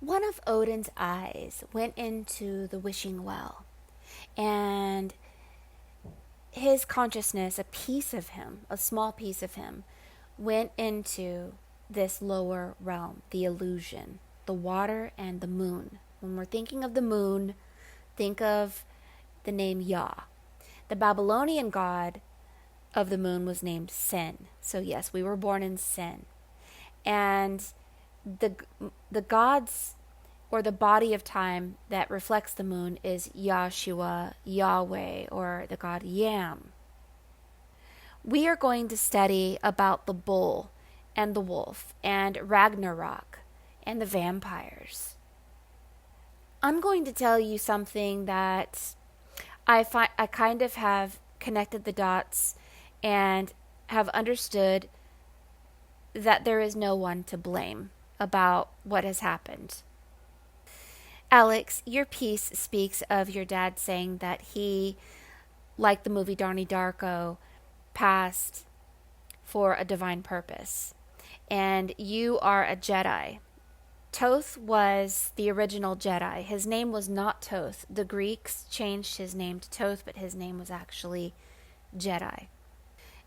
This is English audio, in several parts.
One of Odin's eyes went into the wishing well, and his consciousness, a piece of him, a small piece of him, went into this lower realm, the illusion, the water and the moon. When we're thinking of the moon, think of the name Yah. The Babylonian god of the moon was named Sin. So yes, we were born in sin. And the gods, or the body of time that reflects the moon, is Yahshua, Yahweh, or the god Yam. We are going to study about the bull and the wolf and Ragnarok and the vampires. I'm going to tell you something that I kind of have connected the dots and have understood that there is no one to blame about what has happened. Alex, your piece speaks of your dad saying that he, like the movie Donnie Darko, passed for a divine purpose. And you are a Jedi. Toth was the original Jedi. His name was not Toth. The Greeks changed his name to Toth, but his name was actually Jedi.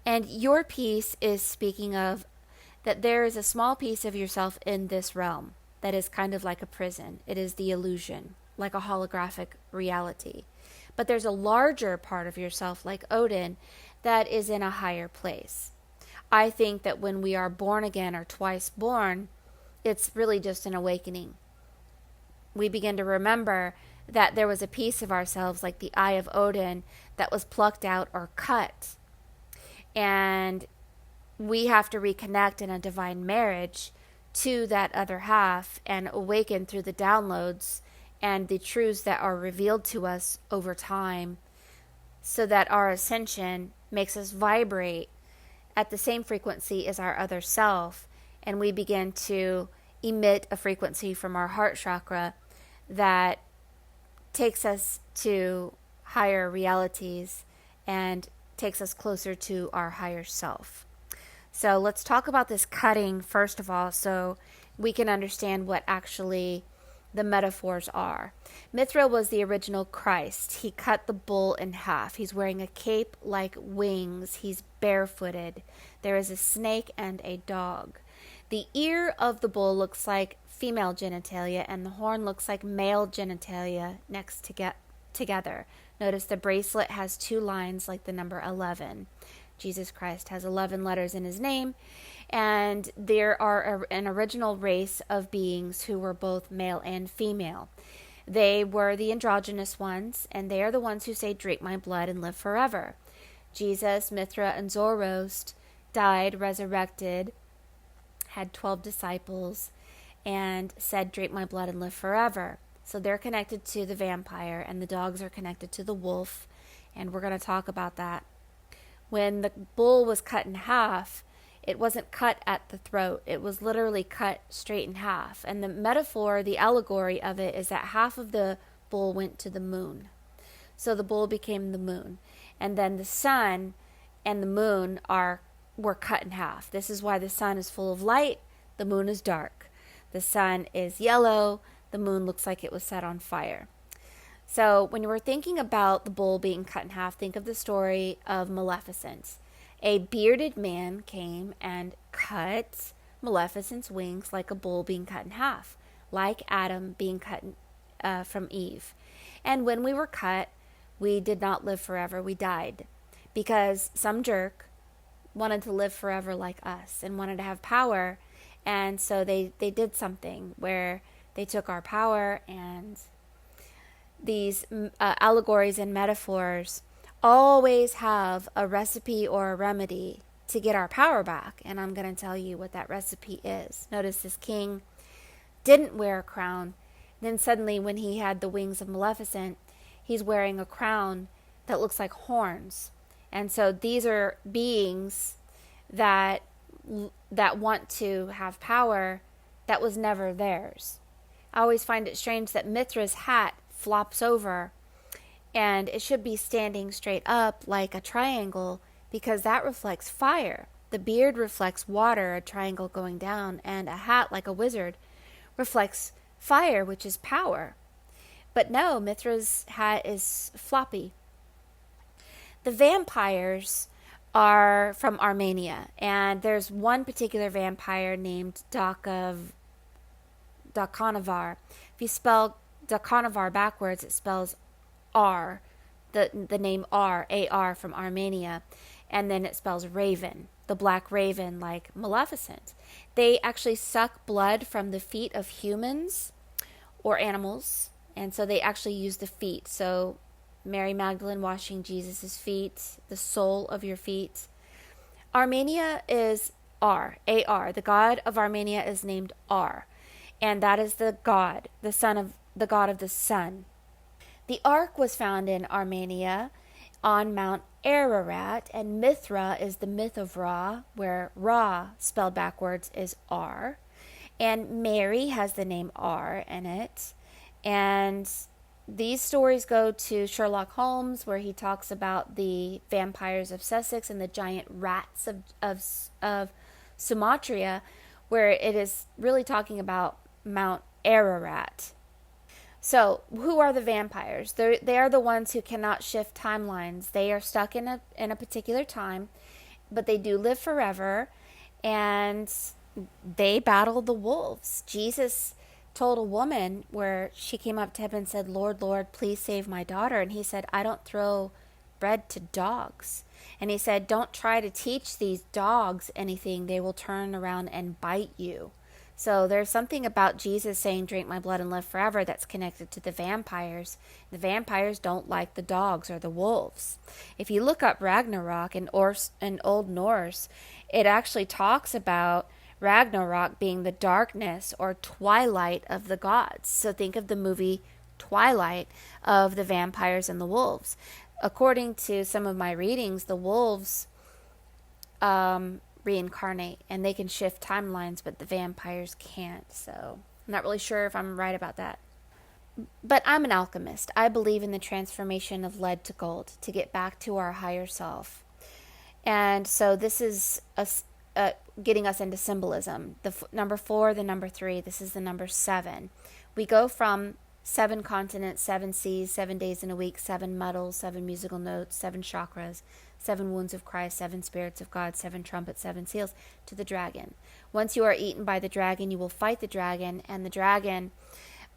And your piece is speaking of that there is a small piece of yourself in this realm that is kind of like a prison. It is the illusion, like a holographic reality. But there's a larger part of yourself, like Odin, that is in a higher place. I think that when we are born again or twice born, it's really just an awakening. We begin to remember that there was a piece of ourselves, like the eye of Odin, that was plucked out or cut. And we have to reconnect in a divine marriage to that other half and awaken through the downloads and the truths that are revealed to us over time, so that our ascension makes us vibrate at the same frequency as our other self, and we begin to emit a frequency from our heart chakra that takes us to higher realities and takes us closer to our higher self. So let's talk about this cutting first of all, so we can understand what actually the metaphors are. Mithra was the original Christ. He cut the bull in half. He's wearing a cape like wings. He's barefooted. There is a snake and a dog. The ear of the bull looks like female genitalia, and the horn looks like male genitalia next together. Notice the bracelet has 2 lines like the number 11. Jesus Christ has 11 letters in his name, and there are an original race of beings who were both male and female. They were the androgynous ones, and they are the ones who say, "Drink my blood and live forever." Jesus, Mithra, and Zoroaster died, resurrected, had 12 disciples, and said, "Drink my blood and live forever." So they're connected to the vampire, and the dogs are connected to the wolf, and we're going to talk about that. When the bull was cut in half, it wasn't cut at the throat. It was literally cut straight in half. And the metaphor, the allegory of it, is that half of the bull went to the moon. So the bull became the moon. And then the sun and the moon were cut in half. This is why the sun is full of light, the moon is dark. The sun is yellow, the moon looks like it was set on fire. So when you were thinking about the bull being cut in half, think of the story of Maleficent. A bearded man came and cut Maleficent's wings like a bull being cut in half, like Adam being cut from Eve. And when we were cut, we did not live forever, we died. Because some jerk wanted to live forever like us and wanted to have power. And so they did something where they took our power, and these allegories and metaphors always have a recipe or a remedy to get our power back. And I'm going to tell you what that recipe is. Notice this king didn't wear a crown. Then suddenly, when he had the wings of Maleficent, he's wearing a crown that looks like horns. And so these are beings that want to have power that was never theirs. I always find it strange that Mithra's hat flops over, and it should be standing straight up like a triangle, because that reflects fire. The beard reflects water, a triangle going down, and a hat like a wizard reflects fire, which is power. But no, Mithra's hat is floppy. The vampires are from Armenia, and there's one particular vampire named Dakanavar. If you spell Dakanavar backwards, it spells R, the name R, A-R from Armenia, and then it spells raven, the black raven, like Maleficent. They actually suck blood from the feet of humans or animals, and so they actually use the feet. So Mary Magdalene washing Jesus' feet, the sole of your feet. Armenia is R, A-R. The god of Armenia is named R, and that is the god, the god of the sun. The ark was found in Armenia on Mount Ararat, and Mithra is the myth of Ra, where Ra, spelled backwards, is R. And Mary has the name R in it. And these stories go to Sherlock Holmes, where he talks about the vampires of Sussex and the giant rats of Sumatra, where it is really talking about Mount Ararat. So, who are the vampires? They are the ones who cannot shift timelines. They are stuck in a particular time, but they do live forever, and they battle the wolves. Jesus told a woman where she came up to him and said, "Lord, Lord, please save my daughter." And he said, "I don't throw bread to dogs." And he said, "Don't try to teach these dogs anything. They will turn around and bite you." So there's something about Jesus saying, "Drink my blood and live forever," that's connected to the vampires. The vampires don't like the dogs or the wolves. If you look up Ragnarok in Old Norse, it actually talks about Ragnarok being the darkness or twilight of the gods. So think of the movie Twilight of the vampires and the wolves. According to some of my readings, the wolves reincarnate and they can shift timelines, but the vampires can't. So I'm not really sure if I'm right about that. But I'm an alchemist. I believe in the transformation of lead to gold to get back to our higher self. And so this is getting us into symbolism. The number 4, the number 3, this is the number 7. We go from 7 continents, 7 seas, 7 days in a week, 7 metals, 7 musical notes, 7 chakras, 7 wounds of Christ, 7 spirits of God, 7 trumpets, 7 seals, to the dragon. Once you are eaten by the dragon, you will fight the dragon, and the dragon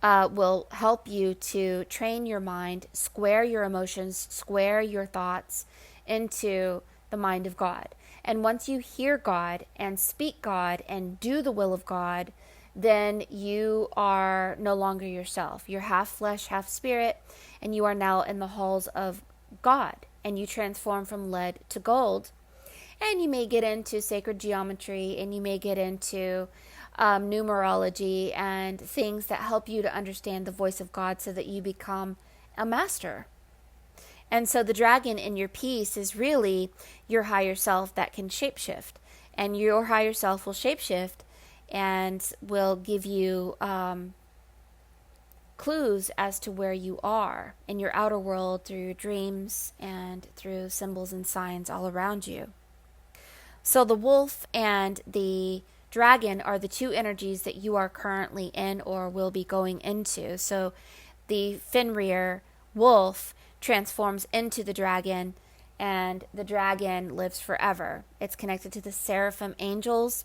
will help you to train your mind, square your emotions, square your thoughts into the mind of God. And once you hear God and speak God and do the will of God, then you are no longer yourself. You're half flesh, half spirit, and you are now in the halls of God. And you transform from lead to gold. And you may get into sacred geometry, and you may get into numerology and things that help you to understand the voice of God so that you become a master. And so the dragon in your piece is really your higher self that can shapeshift. And your higher self will shapeshift and will give you clues as to where you are in your outer world through your dreams and through symbols and signs all around you. So the wolf and the dragon are the two energies that you are currently in or will be going into. So the Fenrir wolf transforms into the dragon, and the dragon lives forever. It's connected to the seraphim angels.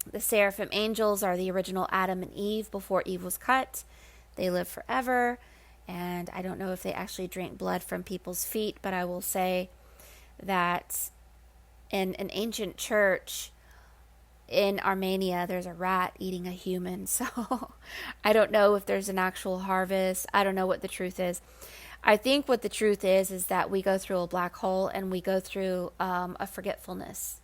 The seraphim angels are the original Adam and Eve before Eve was cut. They live forever, and I don't know if they actually drink blood from people's feet, but I will say that in an ancient church in Armenia, there's a rat eating a human. So I don't know if there's an actual harvest. I don't know what the truth is. I think what the truth is that we go through a black hole and we go through a forgetfulness.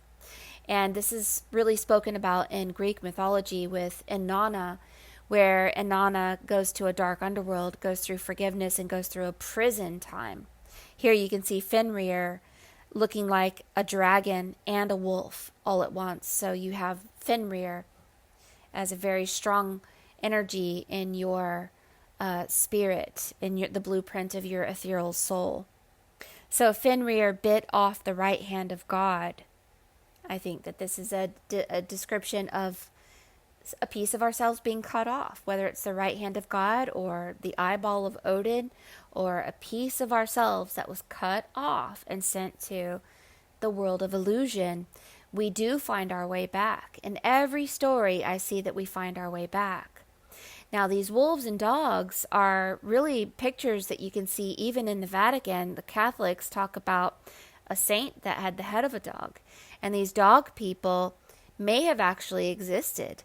And this is really spoken about in Greek mythology with Inanna, where Inanna goes to a dark underworld, goes through forgiveness, and goes through a prison time. Here you can see Fenrir looking like a dragon and a wolf all at once. So you have Fenrir as a very strong energy in your spirit, in the blueprint of your ethereal soul. So Fenrir bit off the right hand of God. I think that this is a description of a piece of ourselves being cut off, whether it's the right hand of God or the eyeball of Odin, or a piece of ourselves that was cut off and sent to the world of illusion. We do find our way back. In every story, I see that we find our way back. Now, these wolves and dogs are really pictures that you can see even in the Vatican. The Catholics talk about a saint that had the head of a dog. And these dog people may have actually existed.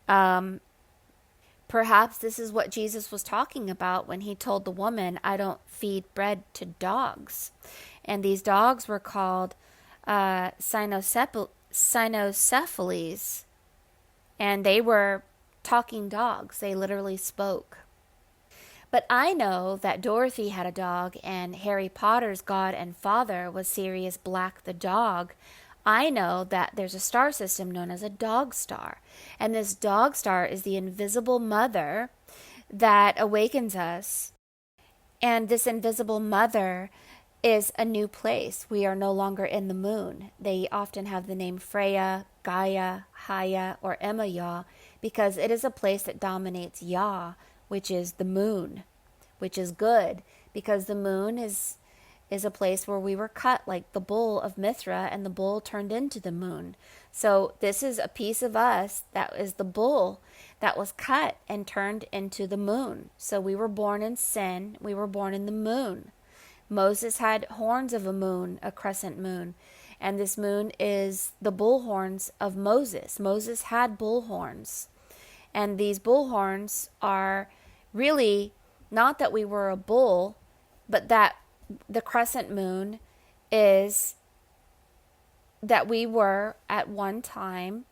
Perhaps this is what Jesus was talking about when he told the woman, I don't feed bread to dogs. And these dogs were called cynocephalies. And they were talking dogs. They literally spoke. But I know that Dorothy had a dog, and Harry Potter's God and Father was Sirius Black the dog. I know that there's a star system known as a dog star. And this dog star is the invisible mother that awakens us. And this invisible mother is a new place. We are no longer in the moon. They often have the name Freya, Gaia, Haya, or Emma because it is a place that dominates Ya, which is the moon, which is good, because the moon is a place where we were cut like the bull of Mithra, and the bull turned into the moon. So this is a piece of us that is the bull that was cut and turned into the moon. So we were born in sin. We were born in the moon. Moses had horns of a moon, a crescent moon. And this moon is the bull horns of Moses. Moses had bull horns. And these bull horns are really not that we were a bull, but that the crescent moon is that we were at one time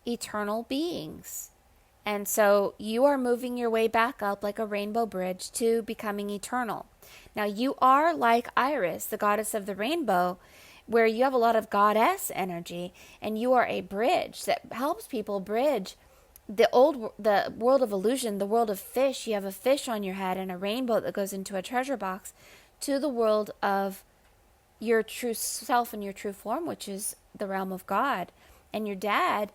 eternal beings. And so you are moving your way back up like a rainbow bridge to becoming eternal. Now you are like Iris, the goddess of the rainbow, where you have a lot of goddess energy, and you are a bridge that helps people bridge the world of illusion, the world of fish. You have a fish on your head and a rainbow that goes into a treasure box, to the world of your true self and your true form, which is the realm of God. And your dad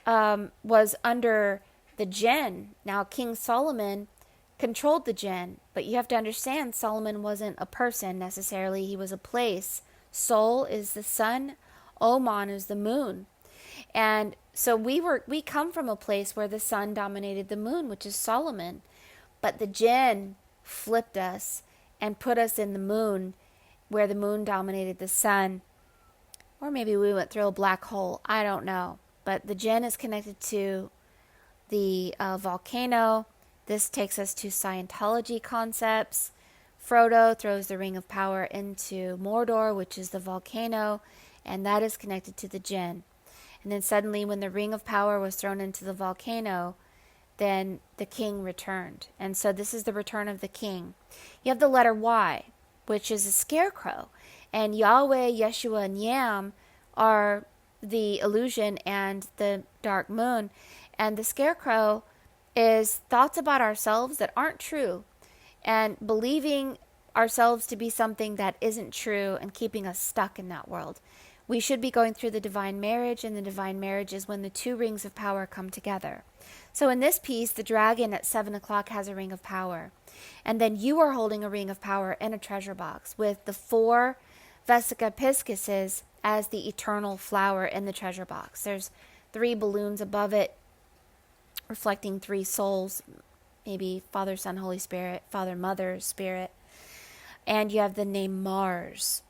was under the jinn. Now, King Solomon controlled the jinn, but you have to understand Solomon wasn't a person necessarily. He was a place. Sol is the sun, Oman is the moon. And so we come from a place where the sun dominated the moon, which is Solomon. But the jinn flipped us and put us in the moon, where the moon dominated the sun. Or maybe we went through a black hole. I don't know. But the jinn is connected to the volcano. This takes us to Scientology concepts. Frodo throws the Ring of Power into Mordor, which is the volcano, and that is connected to the jinn. And then suddenly, when the Ring of Power was thrown into the volcano, then the king returned. And so this is the return of the king. You have the letter Y, which is a scarecrow. And Yahweh, Yeshua, and Yam are the illusion and the dark moon. And the scarecrow is thoughts about ourselves that aren't true, and believing ourselves to be something that isn't true and keeping us stuck in that world. We should be going through the divine marriage, and the divine marriage is when the two rings of power come together. So in this piece, the dragon at 7 o'clock has a ring of power. And then you are holding a ring of power in a treasure box with the 4 Vesica Piscuses as the eternal flower in the treasure box. There's 3 balloons above it reflecting 3 souls, maybe Father, Son, Holy Spirit, Father, Mother, Spirit. And you have the name Mars.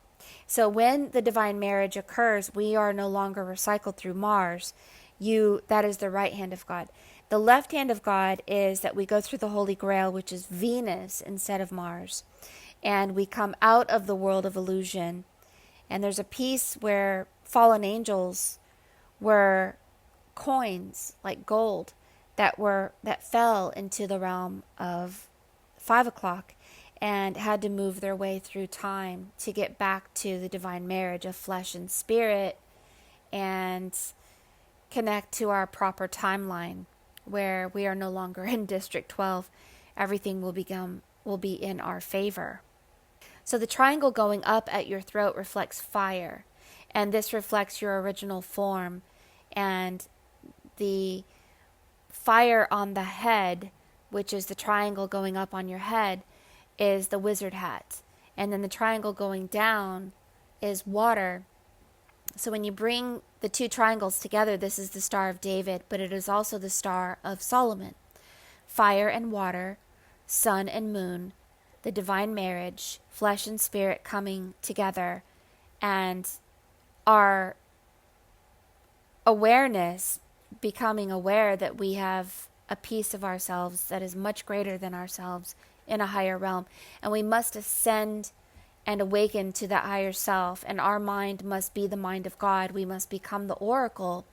So when the divine marriage occurs, we are no longer recycled through Mars. That is the right hand of God. The left hand of God is that we go through the Holy Grail, which is Venus instead of Mars. And we come out of the world of illusion. And there's a piece where fallen angels were coins, like gold, that fell into the realm of 5 o'clock and had to move their way through time to get back to the divine marriage of flesh and spirit and connect to our proper timeline, where we are no longer in District 12. Everything will be in our favor. So the triangle going up at your throat reflects fire, and this reflects your original form, and the fire on the head, which is the triangle going up on your head, is the wizard hat. And then the triangle going down is water. So when you bring the two triangles together, this is the Star of David, but it is also the Star of Solomon. Fire and water, sun and moon, the divine marriage, flesh and spirit coming together, and our awareness, becoming aware that we have a piece of ourselves that is much greater than ourselves in a higher realm. And we must ascend and awaken to that higher self. And our mind must be the mind of God. We must become the oracle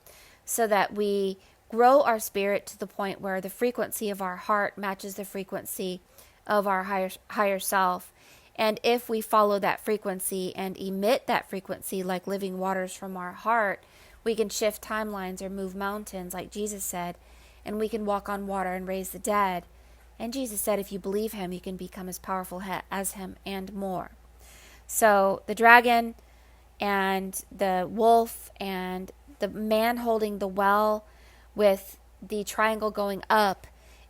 so that we grow our spirit to the point where the frequency of our heart matches the frequency of our higher self. And if we follow that frequency and emit that frequency like living waters from our heart, we can shift timelines or move mountains like Jesus said, and we can walk on water and raise the dead. And Jesus said if you believe him, you can become as powerful as him and more. So the dragon and the wolf and the man holding the well with the triangle going up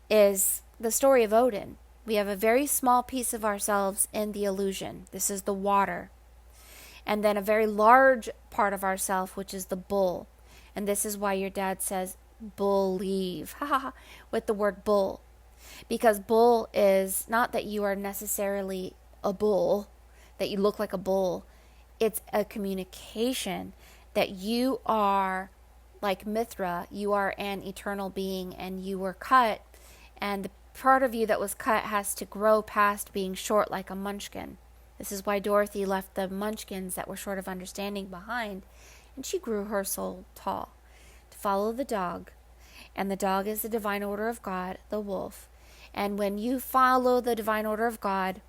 is the story of Odin. We have a very small piece of ourselves in the illusion. This is the water. And then a very large part of ourself, which is the bull. And this is why your dad says believe with the word bull. Because bull is not that you are necessarily a bull, that you look like a bull. It's a communication that you are like Mithra. You are an eternal being and you were cut. And the part of you that was cut has to grow past being short like a munchkin. This is why Dorothy left the munchkins that were short of understanding behind, and she grew her soul tall to follow the dog. And the dog is the divine order of God, the wolf. And when you follow the divine order of God,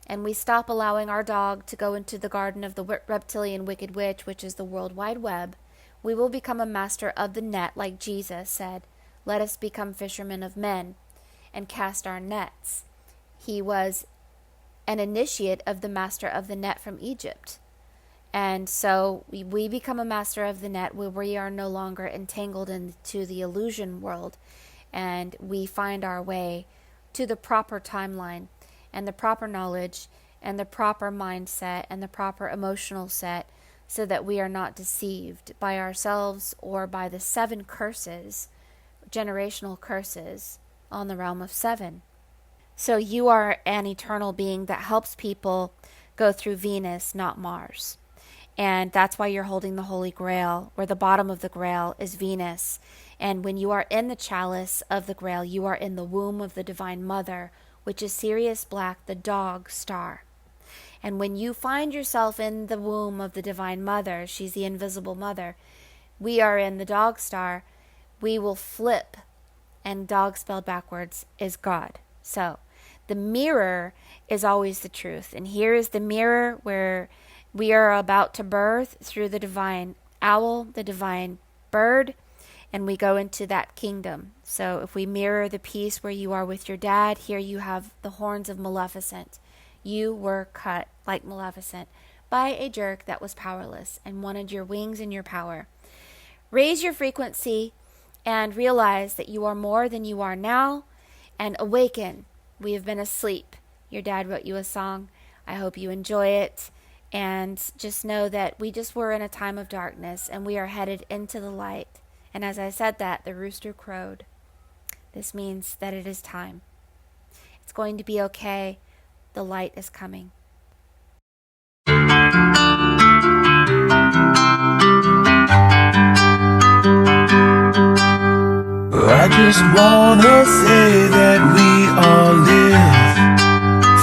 and we stop allowing our dog to go into the garden of the reptilian wicked witch, which is the World Wide Web, we will become a master of the net, like Jesus said, let us become fishermen of men and cast our nets. He was an initiate of the master of the net from Egypt. And so we become a master of the net where we are no longer entangled into the illusion world, and we find our way to the proper timeline and the proper knowledge and the proper mindset and the proper emotional set, so that we are not deceived by ourselves or by the 7 curses, generational curses on the realm of 7. So you are an eternal being that helps people go through Venus, not Mars. And that's why you're holding the Holy Grail, where the bottom of the Grail is Venus. And when you are in the chalice of the Grail, you are in the womb of the Divine Mother, which is Sirius Black, the dog star. And when you find yourself in the womb of the Divine Mother, she's the invisible mother, we are in the dog star, we will flip, and dog spelled backwards is God. So the mirror is always the truth. And here is the mirror where we are about to birth through the divine owl, the divine bird, and we go into that kingdom. So if we mirror the piece where you are with your dad, here you have the horns of Maleficent. You were cut like Maleficent by a jerk that was powerless and wanted your wings and your power. Raise your frequency and realize that you are more than you are now, and awaken. We have been asleep. Your dad wrote you a song. I hope you enjoy it. And just know that we just were in a time of darkness and we are headed into the light. And as I said that, the rooster crowed. This means that it is time. It's going to be okay. The light is coming. I just wanna say that we all live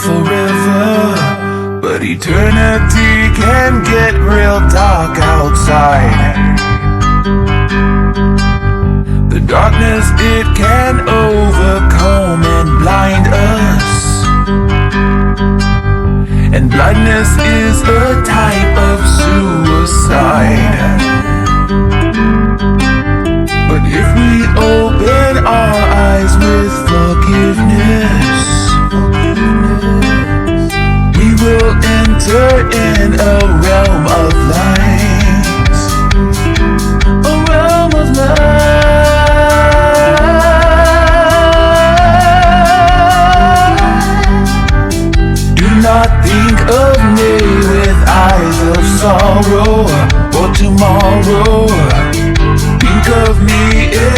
forever, but eternity can get real dark outside. The darkness, it can overcome and blind us, and blindness is a type of suicide. But if we open our eyes with forgiveness, we will enter in a realm of light, a realm of light. of me with eyes of sorrow for tomorrow. Think of me